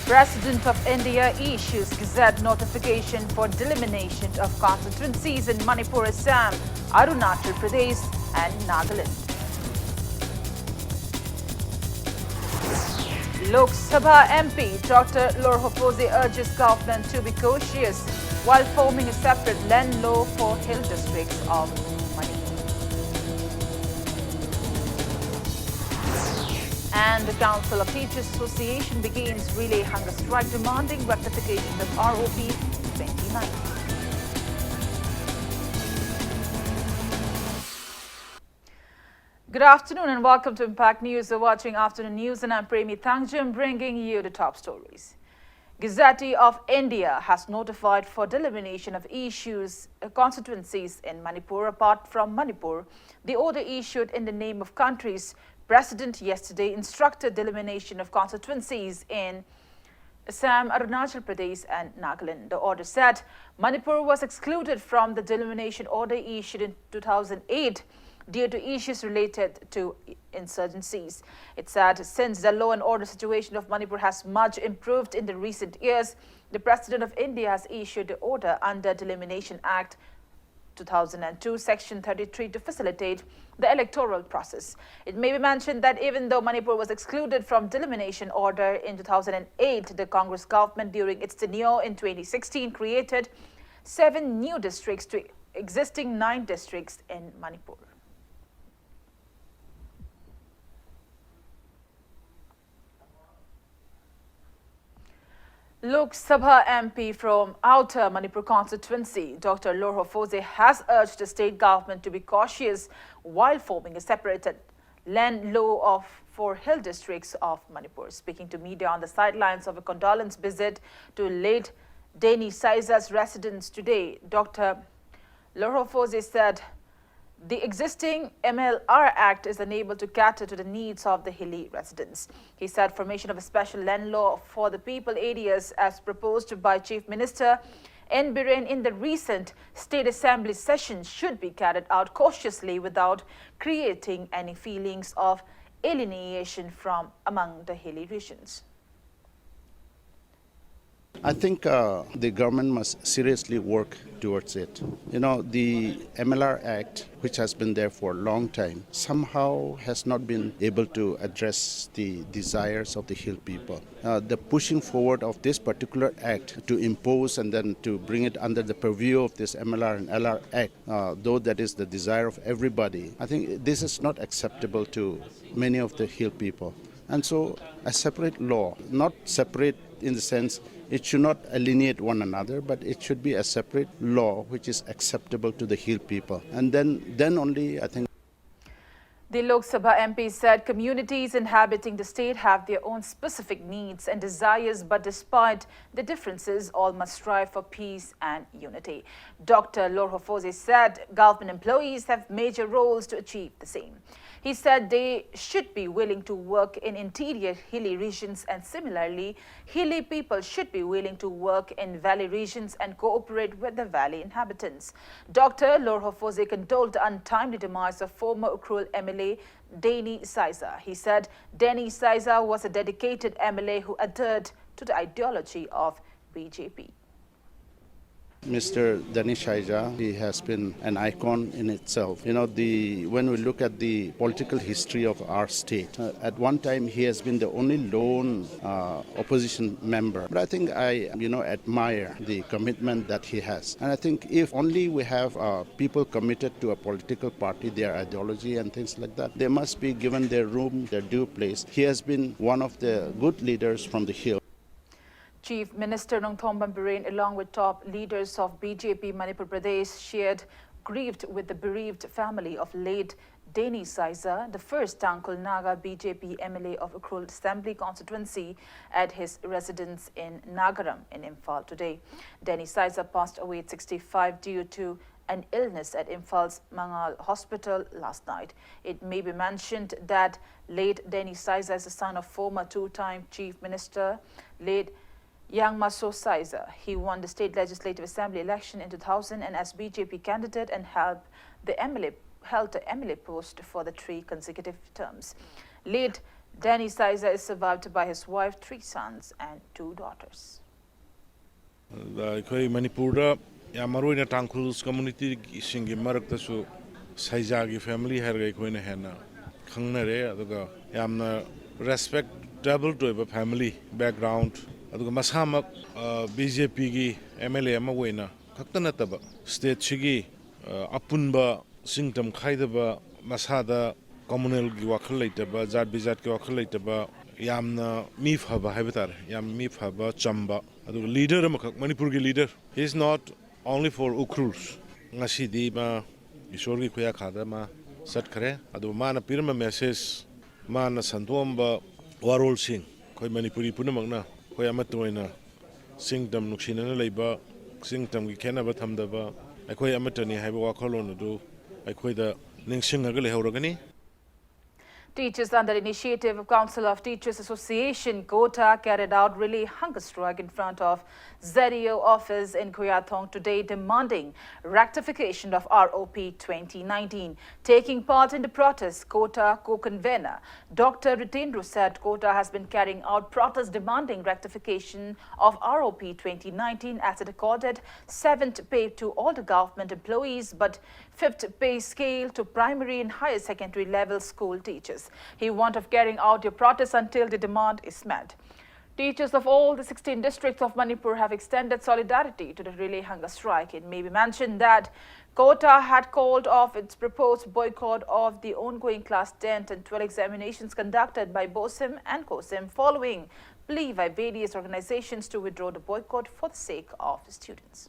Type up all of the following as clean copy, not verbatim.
President of India issues Gazette notification for delimitation of constituencies in Manipur, Assam, Arunachal Pradesh and Nagaland. Lok Sabha MP Dr. Lorhofose urges government to be cautious while forming a separate land law for hill districts of Manipur. And the Council of Teachers Association begins relay hunger strike demanding rectification of ROP 29. Good afternoon and welcome to Impact News. You're watching Afternoon News and I'm Premi Thangjam bringing you the top stories. Gazette of India has notified for delimitation of constituencies in Manipur. Apart from Manipur, the order issued in the name of countries President yesterday instructed delimitation of constituencies in Assam, Arunachal Pradesh and Nagaland. The order said Manipur was excluded from the delimitation order issued in 2008 due to issues related to insurgencies. It said since the law and order situation of Manipur has much improved in the recent years, the President of India has issued the order under Delimitation Act 2002, Section 33 to facilitate the electoral process. It may be mentioned that even though Manipur was excluded from delimitation order in 2008, the Congress government during its tenure in 2016 created 7 new districts to existing 9 districts in Manipur. Lok Sabha MP from Outer Manipur constituency, Dr. Lorhofose, has urged the state government to be cautious while forming a separated land law for hill districts of Manipur. Speaking to media on the sidelines of a condolence visit to late Deni Saiza's residence today, Dr. Lorhofose said the existing MLR Act is unable to cater to the needs of the hilly residents. He said formation of a special land law for the people areas as proposed by Chief Minister N. Biren in the recent State Assembly session should be carried out cautiously without creating any feelings of alienation from among the hilly regions. I think the government must seriously work towards it. You know, the MLR Act, which has been there for a long time, somehow has not been able to address the desires of the hill people. The pushing forward of this particular act to impose and then to bring it under the purview of this MLR and LR Act, though that is the desire of everybody, I think this is not acceptable to many of the hill people. And so a separate law, not separate in the sense it should not alienate one another, but it should be a separate law which is acceptable to the hill people. And then only, I think. The Lok Sabha MP said communities inhabiting the state have their own specific needs and desires, but despite the differences, all must strive for peace and unity. Dr. Lorhofose said government employees have major roles to achieve the same. He said they should be willing to work in interior hilly regions and similarly, hilly people should be willing to work in valley regions and cooperate with the valley inhabitants. Dr. Lorhofose condoled the untimely demise of former Ukhrul MLA Deni Saiza. He said Deni Saiza was a dedicated MLA who adhered to the ideology of BJP. Mr. Deni Saiza, he has been an icon in itself. You know, when we look at the political history of our state, at one time he has been the only lone opposition member. But I think I admire the commitment that he has. And I think if only we have people committed to a political party, their ideology and things like that, they must be given their room, their due place. He has been one of the good leaders from the hill. Chief Minister Nongthombam Biren, along with top leaders of BJP Manipur Pradesh, shared grieved with the bereaved family of late Deni Saiza, the first Tangkol Naga BJP MLA of Ukhrul Assembly constituency, at his residence in Nagaram in Imphal today. Deni Saiza passed away at 65 due to an illness at Imphal's Mangal Hospital last night. It may be mentioned that late Deni Saiza is the son of former 2-time Chief Minister, late Yang Maso Saiza. He won the State Legislative Assembly election in 2000 and as BJP candidate and held the MLA post for the 3 consecutive terms. Late Danny Sizer is survived by his wife, 3 sons and 2 daughters. Manipur Yamaruina Tankul's community singing Maraktasu Saizagi family Herga Hena Kangnare, Aduga Yamna respectable to a family background. Aduga Masamak BJP MLA Mawena Katanataba State Chigi Apunba Singtam Kaidaba Masada communal Giwakalataba Zad Bizat Giwakalataba Yamna Mifhaba Habitar Yam Mifhaba Chamba leader Manipur leader. He is not only for Ukrus. Ngasi di ma Ishori kuya khada ma sat kare. Adu ma na pirma message ma na santuamba warol sing. Koi Manipuri puna magna. Koi amatoina singdam nuksina na leiba singdam ki kena ba thamda ba. Koi amatani haiba wakholo na do. Koi da ningsinga gale hauragani. Teachers under initiative of Council of Teachers Association, Kota, carried out relay hunger strike in front of ZEO office in Koyathong today, demanding rectification of ROP 2019. Taking part in the protest, Kota co-convener Dr. Ritendru said Kota has been carrying out protests demanding rectification of ROP 2019 as it accorded 7th pay to all the government employees but 5th pay scale to primary and higher secondary level school teachers. He warned of carrying out your protests until the demand is met. Teachers of all the 16 districts of Manipur have extended solidarity to the relay hunger strike. It may be mentioned that Kota had called off its proposed boycott of the ongoing class 10 and 12 examinations conducted by BOSIM and COSIM following plea by various organizations to withdraw the boycott for the sake of the students.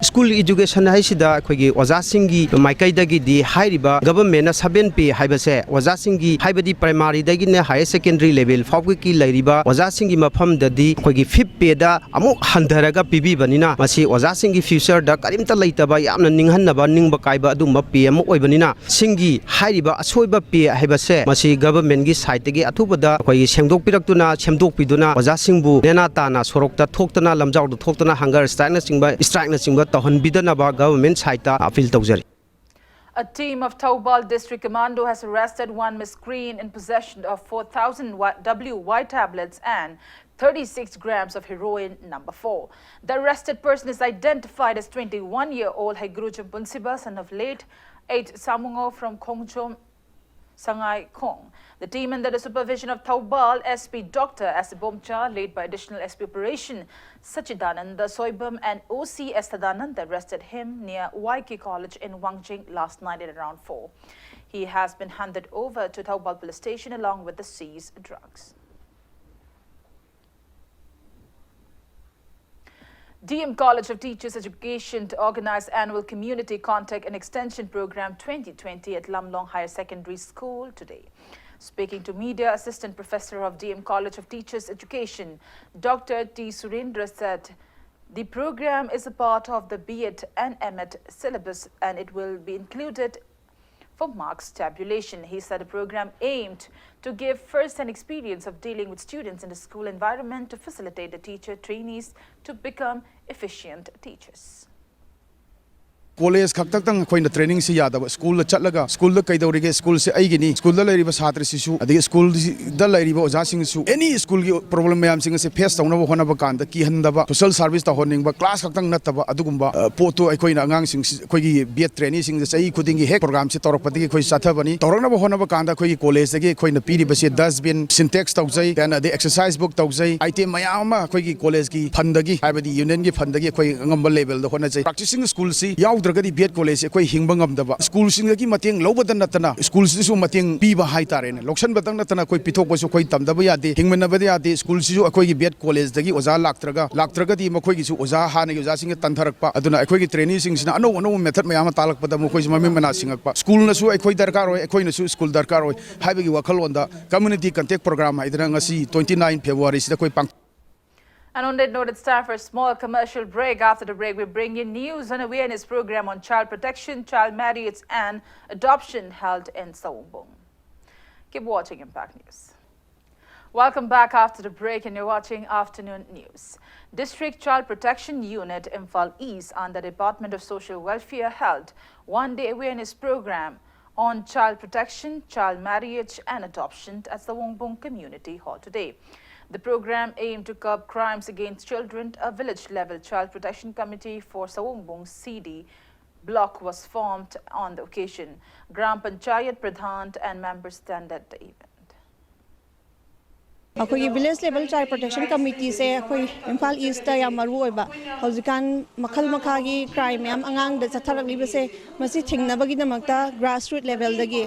School education haisida akhoi oja singi maikai dagi di hairiba government na 7 pe haibase oja singi haibadi primary dagi ne higher secondary level fawki ki lairiba oja singi mafam dadi akhoi 5th pe da amuk handaraga pibi banina masi oja singi future da karimta leitaba yamna ninghanaba ningba kaiba adumba pe amuk oibanina singi hairiba asoiba pe haibase masi government gi side dagi athubada akhoi semdok piraktuna semdok piduna oja singbu nena ta na sorokta thoktana lamjaw du thoktana hunger strike na singba government side appeal tawjari. A team of Taubal District Commando has arrested one miscreant in possession of 4,000 WY tablets and 36 grams of heroin number 4. The arrested person is identified as 21-year-old Haigurujum Punsiba, son of late 8 Samungo from Khongchom, Sangai Khong. The team under the supervision of Taubal SP Dr. Asibomcha, led by additional SP Operation Sachidananda Soibam and OC Estadananda, arrested him near YK College in Wangjing last night at around 4. He has been handed over to Taubal police station along with the seized drugs. DM College of Teachers Education to organize annual Community Contact and Extension Program 2020 at Lamlong Higher Secondary School today. Speaking to media, Assistant Professor of DM College of Teachers Education, Dr. T. Surendra said the program is a part of the B.Ed and M.Ed syllabus and it will be included for marks tabulation. He said the program aimed to give first-hand experience of dealing with students in the school environment to facilitate the teacher trainees to become efficient teachers. College khaktak khoina training si yada school chatlaga school da kaidorige school se aigini school da lairiba chhatri sisu adi school da lairiba oja sing su any school gi problem mayam sing se face tauna hona ba kan da ki handaba social service ta honing ba class khaktak nataba adugumba poto khoina angang sing khoi gi B training sing se ai khuding gi hek program se torok pati khoi sathabani torona ba hona ba kan da khoi college gi khoina piri ba se dustbin syntax taujai then the exercise book taujai item mayam ma khoi gi college gi fundagi habadi union gi fundagi khoi ngamba level da hona jai practicing school si yaw B.Ed college koi hingbangam daba school singagi mateng lobadan natana school sisu mateng piba hai tarene loksan batang natana koi pithok basu koi tamdaba yade hingmana bade yade school sisu akoi gi B.Ed college dagi oja laktraga di makoi gi su oja hana gi oja singa tantharakpa aduna akoi gi training sing sina ano method mayama talakpa da makoi mami mana singakpa school na su akoi darkar oi akoi na su school darkar oi haibagi wakhal onda community contact program haidana ngasi 29 February sida koi pang. And on that note, it's time for a small commercial break. After the break, we bring you news and awareness program on child protection, child marriage and adoption held in Sawumbong. Keep watching Impact News. Welcome back after the break and you're watching Afternoon News. District Child Protection Unit Imphal East under the Department of Social Welfare held one-day awareness program on child protection, child marriage and adoption at Sawongbong Community Hall today. The program aimed to curb crimes against children. A village-level child protection committee for Sawongbong CD block was formed on the occasion. Gram Panchayat Pradhan and members attended the event. अखोई village level child protection committee से अखोई Imphal east या मरु ओइबा हौजिकान मखल मखागी crime याम अंगांग द चथरकलिबे से मसी थिंगनबगी दमकता ग्रास रूट लेवल दगी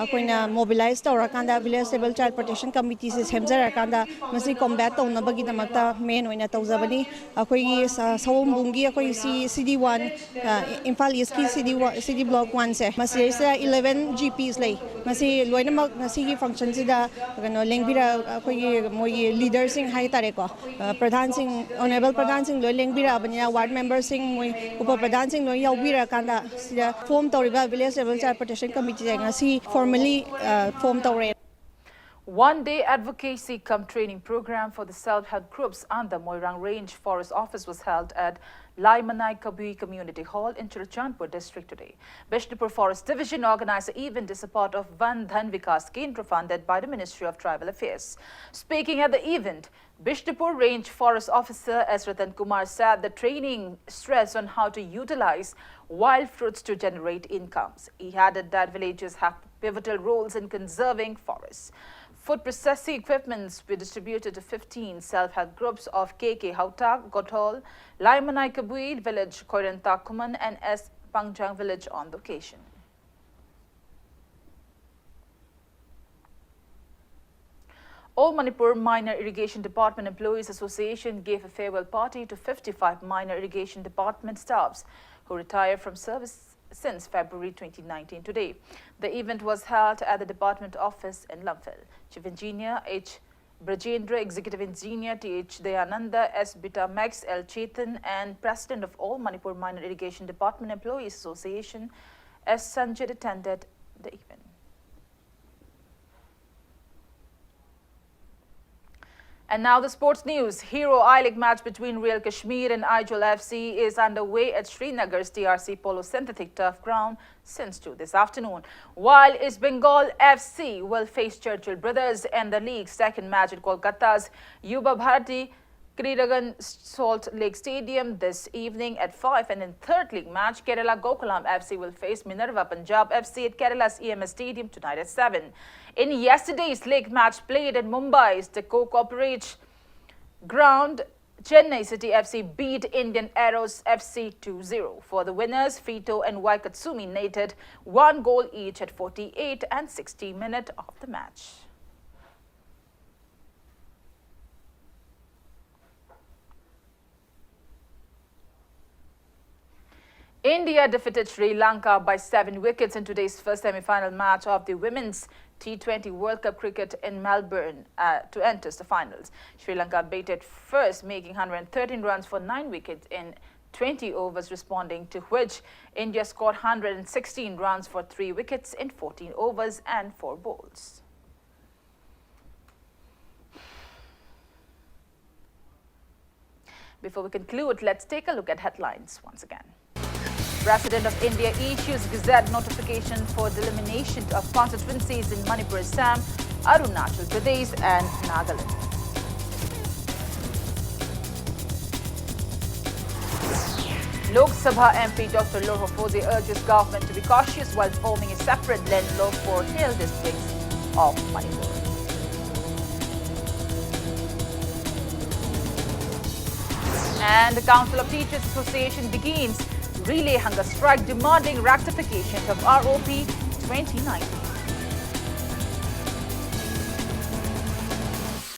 अखोइना मोबिलाइज तौरकांदा village level child protection committee से सेमजरकांदा मसी कॉम्बैट तौनबगी दमकता मेन ओइना तौजबनी अखोई सवोंबुंगी अखोई CD1 इम्फाल ईस्ट की CD ब्लॉक 1 से मसी से 11 GPs ले मसी लोइनमक मसी की फंक्शन सिदा कनो लेंगबिरा अखोई मोई लीडर सिंह हाई तारे को प्रधान सिंह ऑनरेबल प्रधान सिंह लोई लेंगबिरा बनिया वार्ड मेंबर सिंह मोई उप प्रधान सिंह लोई याउबिरा कांदा सिदा फॉर्म तौरिबा village level child protection committee जेंगा सी फॉर्मली फॉर्म तौरे. One-day advocacy cum training program for the self-help groups under Moirang Range Forest Office was held at Laimanai Kabui Community Hall in Churachandpur district today. Bishnupur Forest Division organized the event in support of Van Dhan Vikas Kendra funded by the Ministry of Tribal Affairs. Speaking at the event, Bishnupur Range Forest Officer S. Ratan Kumar said the training stressed on how to utilize wild fruits to generate incomes. He added that villages have pivotal roles in conserving forests. Food processing equipments were distributed to 15 self-help groups of KK Hautak, Gothol, Laimanai Kabui village, Koirantakuman and S. Pangjang village on the occasion. All Manipur Minor Irrigation Department Employees Association gave a farewell party to 55 minor irrigation department staffs who retired from service since February 2019 today. The event was held at the department office in Lamphel. Chief Engineer H. Brajendra, Executive Engineer T.H. Dayananda, S. Bita Max, L. Chetan and President of All Manipur Minor Irrigation Department Employees Association, S. Sanjay attended the event. And now the sports news. Hero I-League match between Real Kashmir and Aijol FC is underway at Srinagar's TRC Polo synthetic turf ground since 2 this afternoon. While East Bengal FC will face Churchill Brothers in the league's second match at Kolkata's Yuba Bharati Kridagan Salt Lake Stadium this evening at 5, and in third league match, Kerala Gokulam FC will face Minerva Punjab FC at Kerala's EMS Stadium tonight at 7. In yesterday's league match played at Mumbai's the co-corporate ground, Chennai City FC beat Indian Arrows FC 2-0. For the winners, Fito and Waikatsumi netted 1 goal each at 48 and 60 minutes of the match. India defeated Sri Lanka by 7 wickets in today's first semi-final match of the Women's T20 World Cup cricket in Melbourne to enter the finals. Sri Lanka batted first, making 113 runs for 9 wickets in 20 overs, responding to which India scored 116 runs for 3 wickets in 14 overs and 4 balls. Before we conclude, let's take a look at headlines once again. President of India issues Gazette notification for delimitation of constituencies in Manipur, Assam, Arunachal Pradesh and Nagaland. Lok Sabha MP Dr. Lorho Fose urges government to be cautious while forming a separate land law for hill districts of Manipur. And the Council of Teachers Association begins relay hunger strike demanding rectification of ROP 2019.